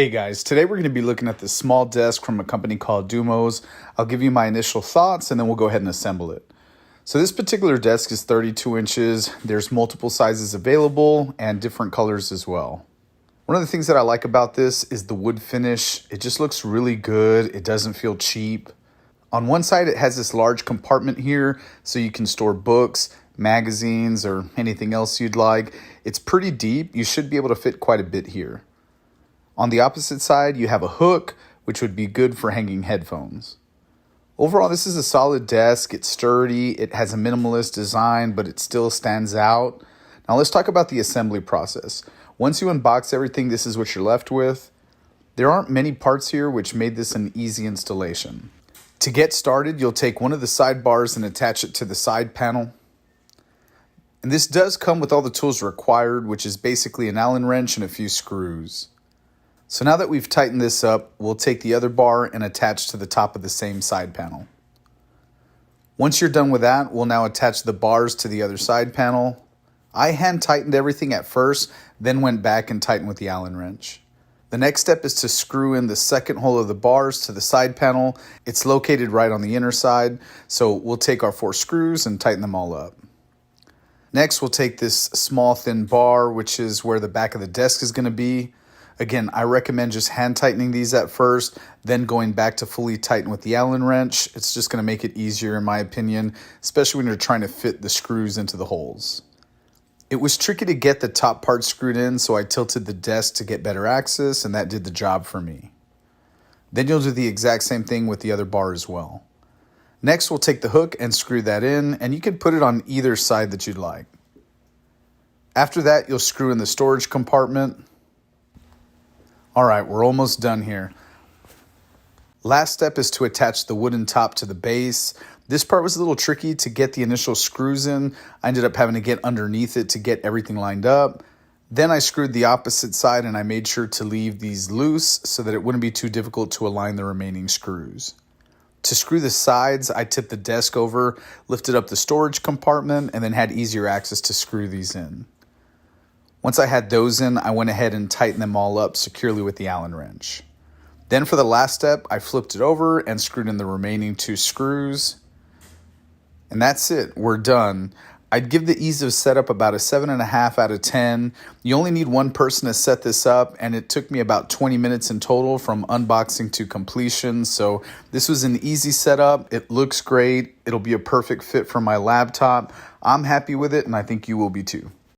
Hey guys, today we're going to be looking at this small desk from a company called DUMOS. I'll give you my initial thoughts and then we'll go ahead and assemble it. So this particular desk is 32 inches. There's multiple sizes available and different colors as well. One of the things that I like about this is the wood finish. It just looks really good. It doesn't feel cheap. On one side, it has this large compartment here so you can store books, magazines, or anything else you'd like. It's pretty deep. You should be able to fit quite a bit here. On the opposite side, you have a hook, which would be good for hanging headphones. Overall, this is a solid desk. It's sturdy. It has a minimalist design, but it still stands out. Now let's talk about the assembly process. Once you unbox everything, this is what you're left with. There aren't many parts here, which made this an easy installation. To get started, you'll take one of the sidebars and attach it to the side panel. And this does come with all the tools required, which is basically an Allen wrench and a few screws. So now that we've tightened this up, we'll take the other bar and attach to the top of the same side panel. Once you're done with that, we'll now attach the bars to the other side panel. I hand tightened everything at first, then went back and tightened with the Allen wrench. The next step is to screw in the second hole of the bars to the side panel. It's located right on the inner side, so we'll take our 4 screws and tighten them all up. Next, we'll take this small thin bar, which is where the back of the desk is going to be. Again, I recommend just hand tightening these at first, then going back to fully tighten with the Allen wrench. It's just going to make it easier in my opinion, especially when you're trying to fit the screws into the holes. It was tricky to get the top part screwed in, so I tilted the desk to get better access, and that did the job for me. Then you'll do the exact same thing with the other bar as well. Next, we'll take the hook and screw that in, and you can put it on either side that you'd like. After that, you'll screw in the storage compartment. All right, we're almost done here. Last step is to attach the wooden top to the base. This part was a little tricky to get the initial screws in. I ended up having to get underneath it to get everything lined up. Then I screwed the opposite side and I made sure to leave these loose so that it wouldn't be too difficult to align the remaining screws. To screw the sides, I tipped the desk over, lifted up the storage compartment, and then had easier access to screw these in. Once I had those in, I went ahead and tightened them all up securely with the Allen wrench. Then for the last step, I flipped it over and screwed in the remaining 2 screws. And that's it, we're done. I'd give the ease of setup about a 7.5 out of 10. You only need one person to set this up, and it took me about 20 minutes in total from unboxing to completion. So this was an easy setup. It looks great. It'll be a perfect fit for my laptop. I'm happy with it, and I think you will be too.